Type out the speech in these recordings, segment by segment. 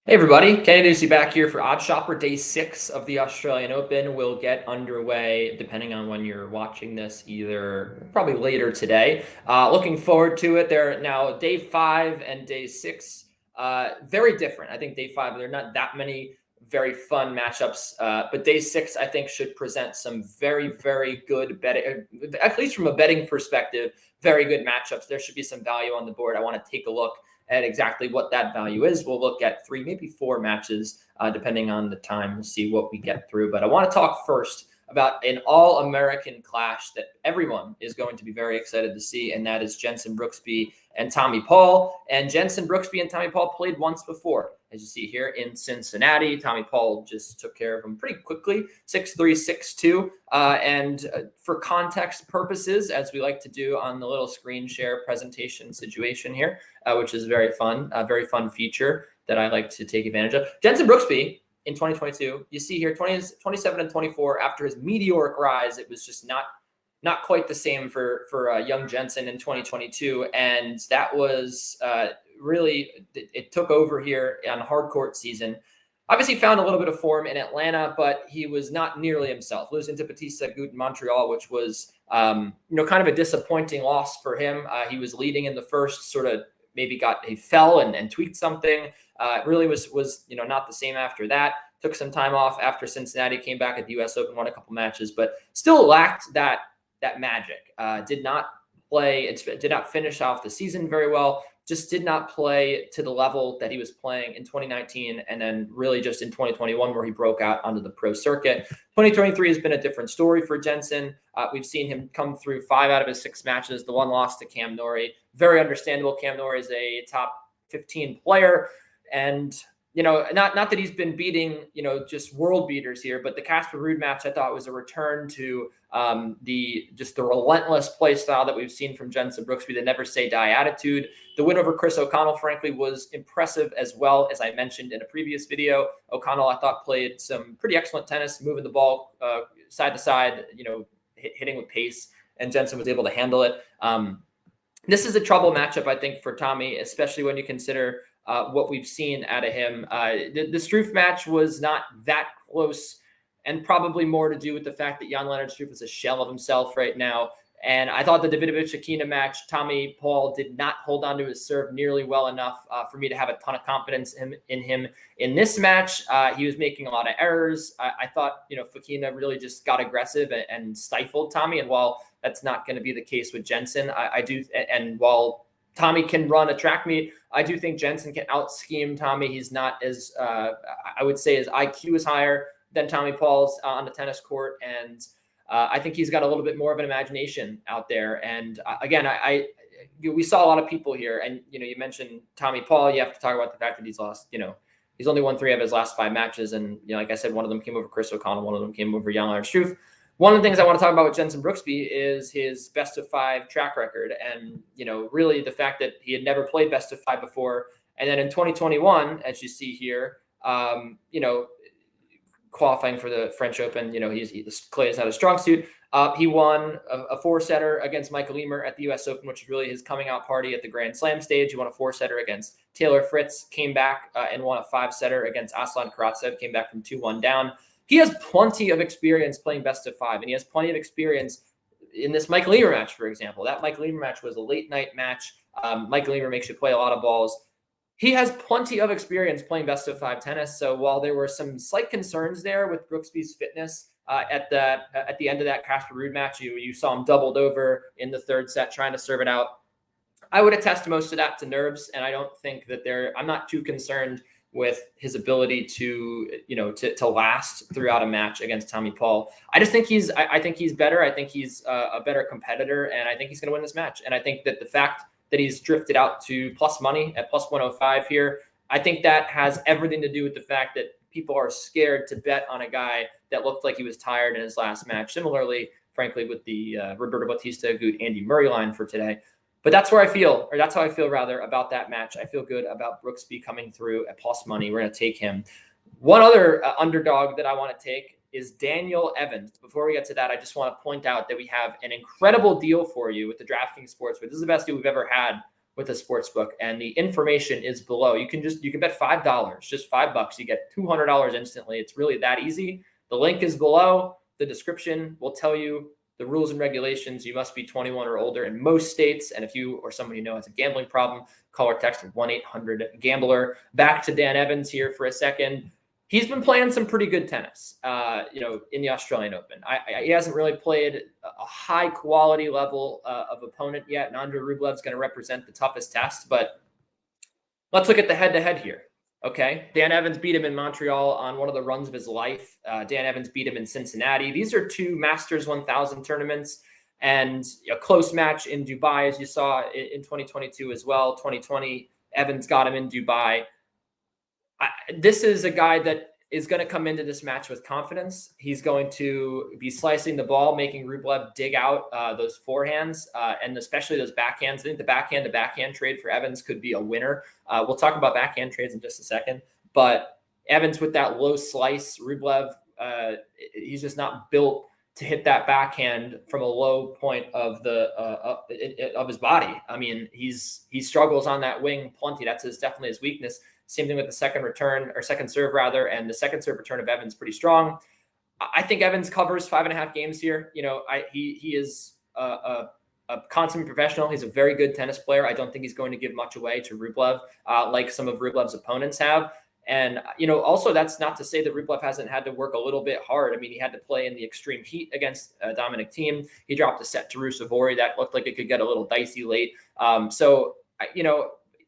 Hey everybody, Kenny Ducey back here for Odd Shopper. Day 6 of the Australian Open will get underway depending on when you're watching this, either probably later today. Looking forward to it. They're now day 5 and day 6. Very different. I think day 5, there are not that many very fun matchups, but day 6 I think should present some very good betting, at least from a betting perspective, very good matchups. There should be some value on the board. I want to take a look at exactly what that value is. We'll look at 3, maybe 4 matches, depending on the time. We'll see what we get through. But I want to talk first about an all-American clash that everyone is going to be very excited to see, and that is Jenson Brooksby and Tommy Paul. And Jenson Brooksby and Tommy Paul played once before, as you see here in Cincinnati. Tommy Paul just took care of him pretty quickly, 6-3, 6-2. And for context purposes, as we like to do on the little screen share presentation situation here, which is very fun, a very fun feature that I like to take advantage of. Jenson Brooksby in 2022, you see here 27 and 24 after his meteoric rise. It was just not quite the same for young Jenson in 2022, and that was really it took over here on hard court season. Obviously found a little bit of form in Atlanta, but he was not nearly himself. Losing to Bautista, Agut in Montreal, which was kind of a disappointing loss for him. He was leading in the first, sort of he fell and tweaked something. Really was not the same after that. Took some time off after Cincinnati, came back at the U.S. Open, won a couple matches, but still lacked that magic. Did not play. Did not finish off the season very well. Just did not play to the level that he was playing in 2019, and then really just in 2021 where he broke out onto the pro circuit. 2023 has been a different story for Jenson. We've seen him come through 5 out of his 6 matches. The one loss to Cam Norrie, very understandable. Cam Norrie is a top 15 player, and not that he's been beating just world beaters here, but the Casper Ruud match I thought was a return to the relentless play style that we've seen from Jenson Brooksby, the never say die attitude. The win over Chris O'Connell, frankly, was impressive as well. As I mentioned in a previous video, O'Connell, I thought, played some pretty excellent tennis, moving the ball side to side, hitting with pace, and Jenson was able to handle it. This is a trouble matchup, I think, for Tommy, especially when you consider what we've seen out of him. The Struff match was not that close, and probably more to do with the fact that Jan-Lennard Struff is a shell of himself right now. And I thought the Davidovich-Fokina match, Tommy Paul did not hold on to his serve nearly well enough for me to have a ton of confidence in him. In this match, he was making a lot of errors. I thought, Fokina really just got aggressive and stifled Tommy. And while that's not going to be the case with Jenson, I do. And while Tommy can run a track meet, I do think Jenson can out-scheme Tommy. He's not as, I would say his IQ is higher than Tommy Paul's on the tennis court. And I think he's got a little bit more of an imagination out there. And again, we saw a lot of people here. And, you mentioned Tommy Paul. You have to talk about the fact that he's lost, he's only won 3 of his last 5 matches. And, like I said, one of them came over Chris O'Connell. One of them came over Jan-Lennard Struff. One of the things I want to talk about with Jenson Brooksby is his best of 5 track record. And, really the fact that he had never played best of 5 before. And then in 2021, as you see here, qualifying for the French Open, clay is not a strong suit. He won a 4-setter against Michael Emer at the U.S. Open, which is really his coming out party at the Grand Slam stage. He won a 4-setter against Taylor Fritz, came back and won a 5-setter against Aslan Karatsev, came back from 2-1 down. He has plenty of experience playing best of 5, and he has plenty of experience in this Michael Emer match, for example. That Michael Emer match was a late night match. Michael Emer makes you play a lot of balls. He has plenty of experience playing best of 5 tennis. So while there were some slight concerns there with Brooksby's fitness at the end of that Casper Ruud match, you saw him doubled over in the 3rd set trying to serve it out. I would attest most of that to nerves, and I don't think that I'm not too concerned with his ability to last throughout a match against Tommy Paul. I just think I think he's better. I think he's a better competitor, and I think he's going to win this match. And I think that the fact that he's drifted out to plus money at plus 105 here, I think that has everything to do with the fact that people are scared to bet on a guy that looked like he was tired in his last match. Similarly, frankly, with the Roberto Bautista, Agut, Andy Murray line for today. But that's how I feel rather about that match. I feel good about Brooksby coming through at plus money. We're going to take him. One other underdog that I want to take is Daniel Evans. Before we get to that, I just want to point out that we have an incredible deal for you with the DraftKings Sportsbook. This is the best deal we've ever had with a sports book, and the information is below. You can bet $5, just $5. You get $200 instantly. It's really that easy. The link is below. The description will tell you the rules and regulations. You must be 21 or older in most states. And if you or somebody you know has a gambling problem, call or text 1-800-GAMBLER. Back to Dan Evans here for a second. He's been playing some pretty good tennis, in the Australian Open. He hasn't really played a high quality level of opponent yet. And Andre Rublev is going to represent the toughest test. But let's look at the head-to-head here. Okay, Dan Evans beat him in Montreal on one of the runs of his life. Dan Evans beat him in Cincinnati. These are two Masters 1000 tournaments and a close match in Dubai, as you saw in 2022 as well. 2020, Evans got him in Dubai. This is a guy that is going to come into this match with confidence. He's going to be slicing the ball, making Rublev dig out those forehands and especially those backhands. I think the backhand trade for Evans could be a winner. We'll talk about backhand trades in just a second. But Evans with that low slice, Rublev, he's just not built to hit that backhand from a low point of of his body. I mean, he struggles on that wing plenty. That's definitely his weakness. Same thing with the second serve rather, and the second serve return of Evans pretty strong. I think Evans covers 5.5 games here. He is a consummate professional. He's a very good tennis player. I don't think he's going to give much away to Rublev, like some of Rublev's opponents have. And, also that's not to say that Rublev hasn't had to work a little bit hard. I mean, he had to play in the extreme heat against Dominic Thiem. He dropped a set to Ruusuvuori that looked like it could get a little dicey late.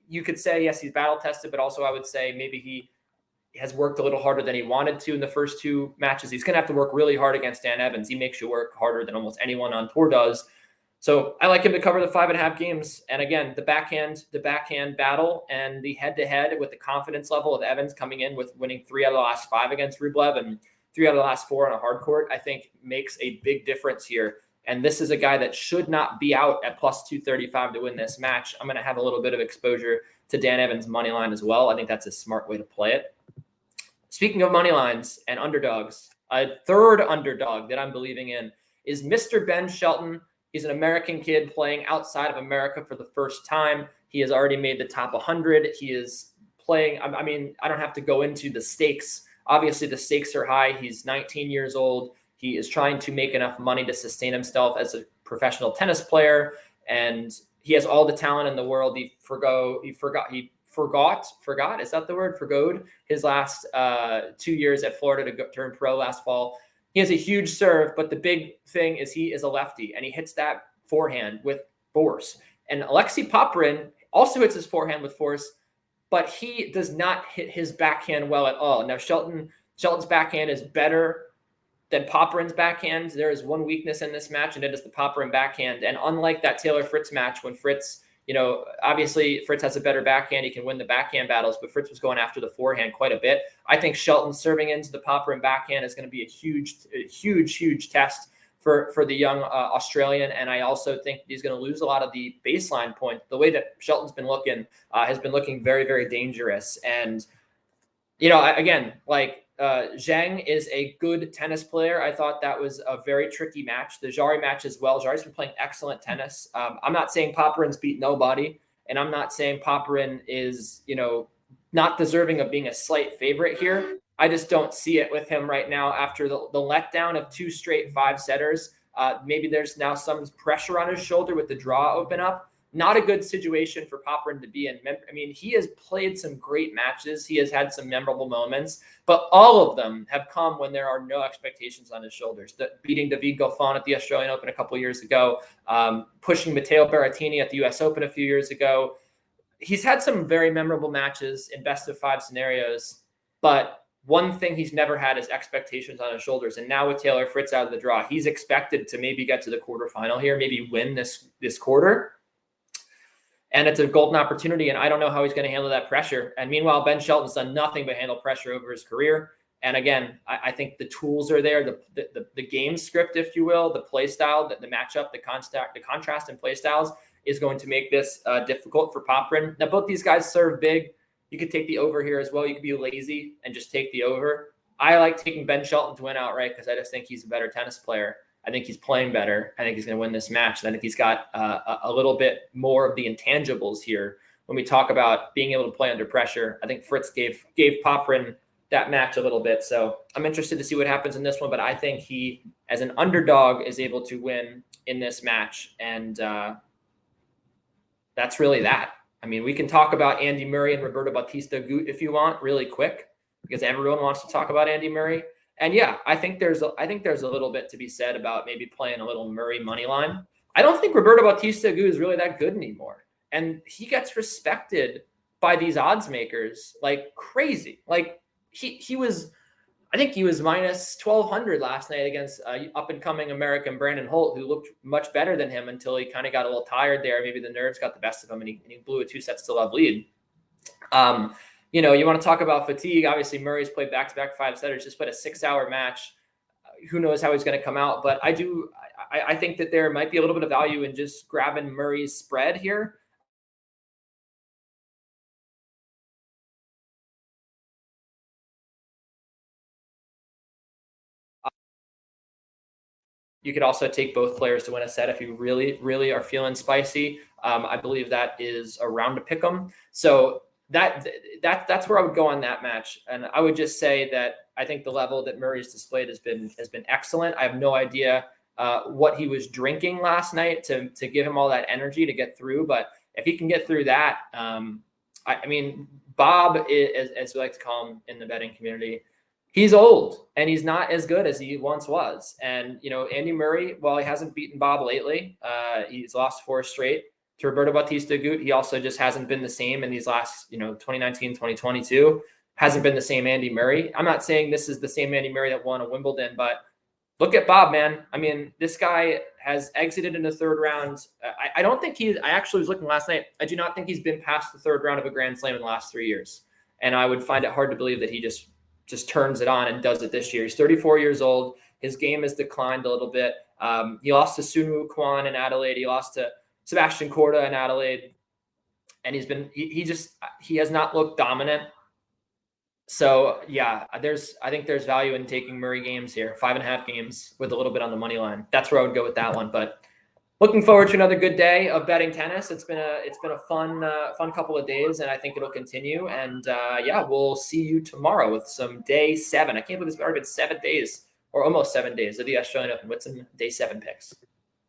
You could say, yes, he's battle tested, but also I would say maybe he has worked a little harder than he wanted to in the first two matches. He's going to have to work really hard against Dan Evans. He makes you work harder than almost anyone on tour does. So I like him to cover the 5.5 games. And again, the backhand battle and the head-to-head with the confidence level of Evans coming in with winning 3 out of the last 5 against Rublev and 3 out of the last 4 on a hard court, I think makes a big difference here. And this is a guy that should not be out at plus 235 to win this match. I'm going to have a little bit of exposure to Dan Evans' money line as well. I think that's a smart way to play it. Speaking of money lines and underdogs, a third underdog that I'm believing in is Mr. Ben Shelton. He's an American kid playing outside of America for the first time. He has already made the top 100. He is playing. I mean, I don't have to go into the stakes. Obviously, the stakes are high. He's 19 years old. He is trying to make enough money to sustain himself as a professional tennis player, and he has all the talent in the world. He forgot. Is that the word? Forgoed his last 2 years at Florida to turn pro last fall. He has a huge serve, but the big thing is he is a lefty, and he hits that forehand with force. And Alexei Popyrin also hits his forehand with force, but he does not hit his backhand well at all. Now, Shelton's backhand is better than Popyrin's backhand. There is one weakness in this match, and it is the Popyrin backhand. And unlike that Taylor-Fritz match, when Fritz, obviously Fritz has a better backhand, he can win the backhand battles, but Fritz was going after the forehand quite a bit. I think Shelton serving into the Popyrin backhand is going to be a huge test for the young Australian. And I also think he's going to lose a lot of the baseline point. The way that Shelton's been looking has been looking very, very dangerous. And, again, Zhang is a good tennis player. I thought that was a very tricky match. The Jarry match as well. Jarry's been playing excellent tennis. I'm not saying Popyrin's beat nobody, and I'm not saying Popyrin is, not deserving of being a slight favorite here. I just don't see it with him right now after the letdown of 2 straight 5-setters. Maybe there's now some pressure on his shoulder with the draw open up. Not a good situation for Popyrin to be in. I mean, he has played some great matches. He has had some memorable moments, but all of them have come when there are no expectations on his shoulders. Beating David Goffin at the Australian Open a couple of years ago, pushing Matteo Berrettini at the US Open a few years ago. He's had some very memorable matches in best-of-5 scenarios, but one thing he's never had is expectations on his shoulders. And now with Taylor Fritz out of the draw, he's expected to maybe get to the quarterfinal here, maybe win this quarter. And it's a golden opportunity, and I don't know how he's going to handle that pressure. And meanwhile, Ben Shelton's done nothing but handle pressure over his career. And again, I think the tools are there, the game script, if you will, the play style, the matchup, the contrast in play styles is going to make this difficult for Popyrin. Now, both these guys serve big. You could take the over here as well. You could be lazy and just take the over. I like taking Ben Shelton to win outright because I just think he's a better tennis player. I think he's playing better. I think he's going to win this match. And I think he's got a little bit more of the intangibles here. When we talk about being able to play under pressure, I think Fritz gave Popyrin that match a little bit. So I'm interested to see what happens in this one. But I think he, as an underdog, is able to win in this match. And that's really that. I mean, we can talk about Andy Murray and Roberto Bautista Agut if you want, really quick, because everyone wants to talk about Andy Murray. And yeah, I think there's a little bit to be said about maybe playing a little Murray money line. I don't think Roberto Bautista Agut is really that good anymore, and he gets respected by these odds makers like crazy. Like he was, I think he was minus 1,200 last night against up and coming American Brandon Holt, who looked much better than him until he kind of got a little tired there. Maybe the nerves got the best of him, and he blew a 2-set-to-love lead. You know, you want to talk about fatigue. Obviously, Murray's played back-to-back 5-setters, just played a 6-hour match. Who knows how he's going to come out? But I think that there might be a little bit of value in just grabbing Murray's spread here. You could also take both players to win a set if you really, really are feeling spicy. I believe that is around to pick 'em. So that's where I would go on that match. And I would just say that I think the level that Murray's displayed has been excellent. I have no idea what he was drinking last night to give him all that energy to get through. But if he can get through that, I mean, Bob, as we like to call him in the betting community, he's old and he's not as good as he once was. And, you know, Andy Murray, while he hasn't beaten Bob lately, he's lost 4 straight to Roberto Bautista Agut. He also just hasn't been the same in these last, 2019, 2022, hasn't been the same Andy Murray. I'm not saying this is the same Andy Murray that won a Wimbledon, but look at Bob, man. I mean, this guy has exited in the 3rd round. I don't think I actually was looking last night. I do not think he's been past the 3rd round of a Grand Slam in the last 3 years. And I would find it hard to believe that he just turns it on and does it this year. He's 34 years old. His game has declined a little bit. He lost to Sunwoo Kwon in Adelaide. He lost to Sebastian Korda in Adelaide. And he has not looked dominant. So yeah, I think there's value in taking Murray games here, 5.5 games with a little bit on the money line. That's where I would go with that one. But looking forward to another good day of betting tennis. It's been a fun couple of days, and I think it'll continue. And yeah, we'll see you tomorrow with some day 7. I can't believe it's already been 7 days, or almost 7 days, of the Australian Open with some day 7 picks.